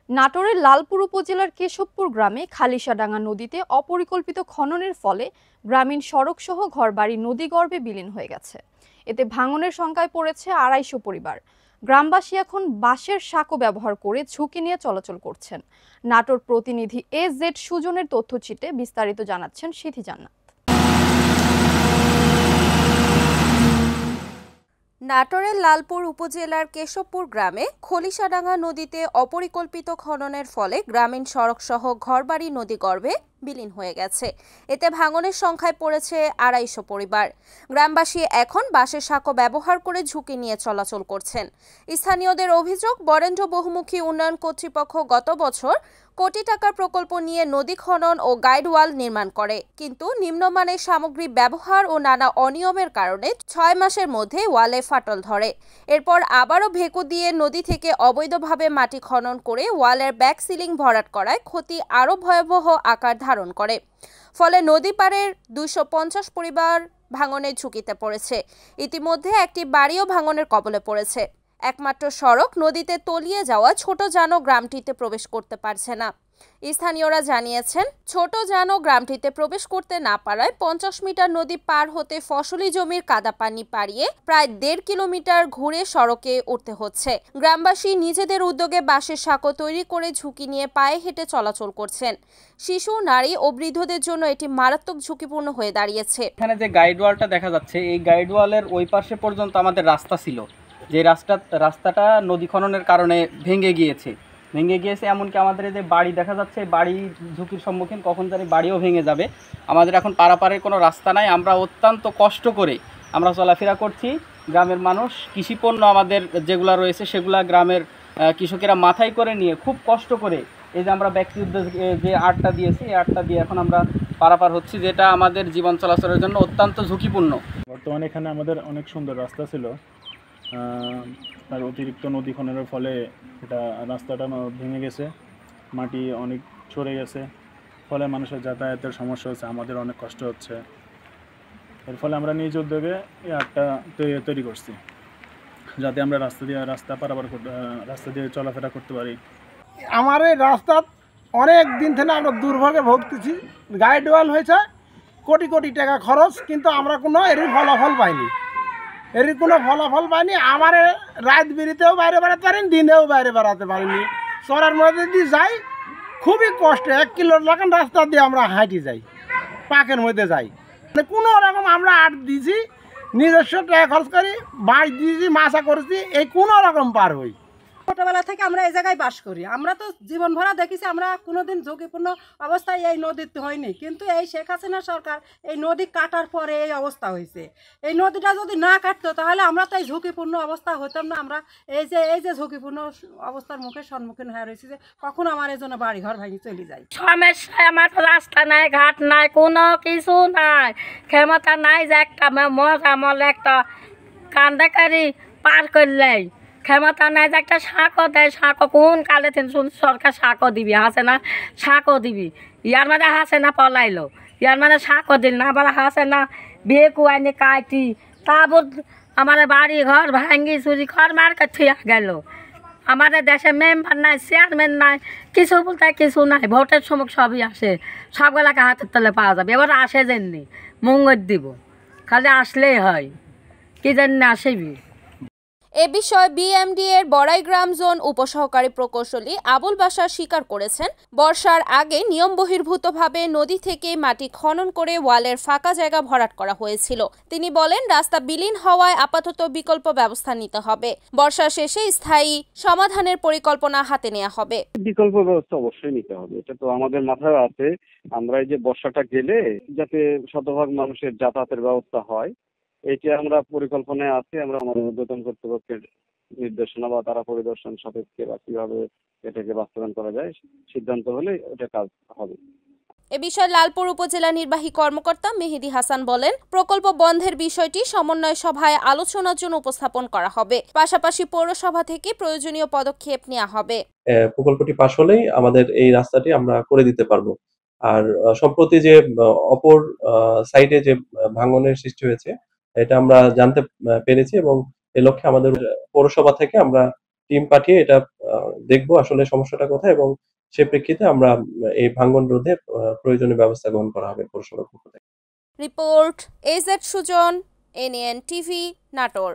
নাটোরের লালপুর উপজেলার কেশবপুর গ্রামে খালিশাডাঙ্গা নদীতে অপরিকল্পিত খননের ফলে গ্রামীণ সড়ক সহ ঘরবাড়ি নদীগর্ভে বিলীন হয়ে গেছে। এতে ভাঙনের শঙ্কায় পড়েছে ২৫০ পরিবার। গ্রামবাসী এখন বাঁশের সাঁকো ব্যবহার করে ঝুঁকি নিয়ে চলাচল করছেন। নাটোর প্রতিনিধি জেড সুজনের তথ্যচিত্রে বিস্তারিত জানাচ্ছেন সিথি জান্নাত। নাটোরের লালপুর উপজেলার কেশবপুর গ্রামে খলিশাডাঙ্গা নদীতে অপরিকল্পিত খননের ফলে গ্রামীণ সড়কসহ ঘরবাড়ি নদীগর্ভে বিলীন হয়ে গেছে। এতে ভাঙনের সংখ্যায় পড়েছে ২৫০ পরিবার। গ্রামবাসী এখন বাঁশের সাঁকো ব্যবহার করে ঝুঁকি নিয়ে চলাচল করছেন। স্থানীয়দের অভিযোগ, বরেন্দ্র বহুমুখী উন্নয়ন কর্তৃপক্ষ গত বছর কোটি টাকার প্রকল্প নিয়ে নদী খনন ও গাইড ওয়াল নির্মাণ করে, কিন্তু নিম্নমানের সামগ্রী ব্যবহার ও নানা অনিয়মের কারণে ৬ মাসের মধ্যে ওয়ালে ফাটল ধরে। এরপর আবারও ভেকু দিয়ে নদী থেকে অবৈধভাবে মাটি খনন করে ওয়ালের ব্যাক সিলিং ভরাট করায় ক্ষতি আরও ভয়াবহ আকার ধারণ করে। ফলে নদী পাড়ের ২৫০ পরিবার ভাঙনের ঝুঁকিতে পড়েছে। ইতিমধ্যে একটি বাড়িও ভাঙনের কবলে পড়েছে। একমাত্র সড়ক নদীতে তলিয়ে যাওয়া ছোট জানো গ্রামটিতে প্রবেশ করতে পারছে না। স্থানীয়রা জানিয়েছেন, ছোট জানো গ্রামটিতে প্রবেশ করতে না পারায় ৫০ মিটার নদী পার হতে ফসলি জমির কাদা পানি পাড়িয়ে প্রায় ১.৫ কিলোমিটার ঘুরে সড়কে উঠতে হচ্ছে। গ্রামবাসী নিজেদের উদ্যোগে বাঁশের সাঁকো তৈরি করে ঝুঁকি নিয়ে পায়ে হেঁটে চলাচল করছেন। শিশু, নারী ও বৃদ্ধদের জন্য এটি মারাত্মক ঝুঁকিপূর্ণ হয়ে দাঁড়িয়েছে। এখানে যে গাইড ওয়ালটা দেখা যাচ্ছে, এই গাইড ওয়ালের ওই পাশে পর্যন্ত আমাদের রাস্তা ছিল, যে রাস্তাটা নদী খননের কারণে ভেঙে গিয়েছে। এমনকি আমাদের এই যে বাড়ি দেখা যাচ্ছে, বাড়ি ঝুঁকির সম্মুখীন, কখন জানি বাড়িও ভেঙে যাবে। আমাদের এখন পারাপারের কোনো রাস্তা নাই। আমরা অত্যন্ত কষ্ট করে আমরা চলাফেরা করছি। গ্রামের মানুষ কৃষিপণ্য আমাদের যেগুলো রয়েছে সেগুলা গ্রামের কৃষকেরা মাথায় করে নিয়ে খুব কষ্ট করে এই যে আমরা ব্যক্তি উদ্যোগে যে আটটা দিয়েছি, এই আটটা দিয়ে এখন আমরা পারাপার হচ্ছি, যেটা আমাদের জীবন চলাচলের জন্য অত্যন্ত ঝুঁকিপূর্ণ। বর্তমানে এখানে আমাদের অনেক সুন্দর রাস্তা ছিল, আর অতিরিক্ত নদী খননের ফলে এটা রাস্তাটা ভেঙে গেছে, মাটি অনেক সরে গেছে, ফলে মানুষের যাতায়াতের সমস্যা হচ্ছে, আমাদের অনেক কষ্ট হচ্ছে। এর ফলে আমরা নিজ উদ্যোগে এই আটটা তৈরি করছি, যাতে আমরা রাস্তা দিয়ে চলাফেরা করতে পারি। আমার এই রাস্তা অনেক দিন থেকে আমরা দুর্ভোগে ভুগতেছি। গাইড ওয়াল হয়েছে, কোটি কোটি টাকা খরচ, কিন্তু আমরা কোনো এরই ফলাফল পাইনি। আমার রাত বেরিতেও বাইরে বেড়াতে পারিনি, দিনেও বাইরে বেড়াতে পারিনি। চড়ার মধ্যে দিয়ে যাই, খুবই কষ্ট। ১ কিলোর লাগান রাস্তা দিয়ে আমরা হাঁটি যাই, পাকের মধ্যে যাই। মানে কোনো রকম আমরা আট দিয়েছি, নিজস্ব টাকা খরচ করি, বাঁশ দিয়েছি, মাছা করেছি, এই কোনো রকম পার হই। ছোটবেলা থেকে আমরা এই জায়গায় বাস করি। আমরা তো জীবন ভরা দেখেছি, আমরা কোনোদিন ঝুঁকিপূর্ণ অবস্থায় এই নদীতে হয়নি, কিন্তু এই শেখ হাসিনা সরকার এই নদী কাটার পরে এই অবস্থা হয়েছে। এই নদীটা যদি না কাটতো তাহলে আমরা তো এই ঝুঁকিপূর্ণ অবস্থা হতাম না। আমরা এই যে ঝুঁকিপূর্ণ অবস্থার সম্মুখীন হয়ে রয়েছি, যে কখন আমার এই জন্য বাড়ি ঘর ভাঙি চলে যায়। সমস্যায় আমার রাস্তা নাই, ঘাট নাই, কোনো কিছু নাই, ক্ষমতা নাই যে একটা মজামল একটা কান্দাকারি পার করলেই ক্ষমতা নাই যে একটা সাঁকো দেয়। সাঁকো কোন কালে সরকার সাঁকো দিবি, হাসে না সাঁকো দিবি, ইয়ার মানে হাসে না পলাইলো, ইয়ার মানে সাঁকো দিল না, আবার হাসে না ভেকু আইনে কাটি, তারপর আমার বাড়ি ঘর ভাঙ্গি চুরি ঘর মার্কেট থিয়া গেল। আমাদের দেশে মেম্বার নাই, চেয়ারম্যান নাই, কিছু বলতে কিছু নাই। ভোটের সময় সবই আসে, সবগুলাকে হাতের তলে পাওয়া যাবে। এবার আসে যেননি মঙ্গল দিব, খালি আসলেই হয়, কি জানি আসেবি। এ বিষয়ে বিএমডি এর বড়াইগ্রাম জোন উপসহকারী প্রকৌশলী আবুল বাশার স্বীকার করেছেন, বর্ষার আগে নিয়ম বহির্ভূতভাবে নদী থেকে মাটি খনন করে ওয়ালের ফাঁকা জায়গা ভরাট করা হয়েছিল। তিনি বলেন, রাস্তা বিলীন হওয়ায় আপাতত বিকল্প ব্যবস্থা নিতে হবে। বর্ষা শেষে স্থায়ী সমাধানের পরিকল্পনা হাতে নেওয়া হবে। বিকল্প ব্যবস্থা অবশ্যই নিতে হবে, এটা তো আমাদের মাথায় আছে। আমরা এই যে বর্ষাটা গেলে যাতে শতভাগ মানুষের যাতায়াতের ব্যবস্থা হয়, এইটা আমরা পরিকল্পনায় আছে। আমরা আমাদের ঊর্ধ্বতন কর্তৃপক্ষের নির্দেশনা বা তারা পরিদর্শন সাপেক্ষে বা কিভাবে এটাকে বাস্তবায়ন করা যায় সিদ্ধান্ত হলে এটা কাজ হবে। এ বিষয়ে লালপুর উপজেলা নির্বাহী কর্মকর্তা মেহেদী হাসান বলেন, প্রকল্প বন্ধের বিষয়টি সমন্বয় সভায় আলোচনার জন্য উপস্থাপন করা হবে। পাশাপাশি পৌরসভা থেকে প্রয়োজনীয় পদক্ষেপ নেওয়া হবে। প্রকল্পটি পাশ হলেই আমাদের এই রাস্তাটি আমরা করে দিতে পারবো। আর সম্প্রতি যে অপর সাইডে যে ভাঙনের সৃষ্টি হয়েছে, এটা আমরা জানতে পেরেছি এবং এ লক্ষ্যে আমাদের পৌরসভা থেকে আমরা টিম পাঠিয়ে এটা দেখবো আসলে সমস্যাটা কোথায়, এবং সে প্রেক্ষিতে আমরা এই ভাঙন রোধে প্রয়োজনীয় ব্যবস্থা গ্রহণ করা হবে পৌরসভার পক্ষ থেকে। Report AZ Sujon, NN TV, Natore.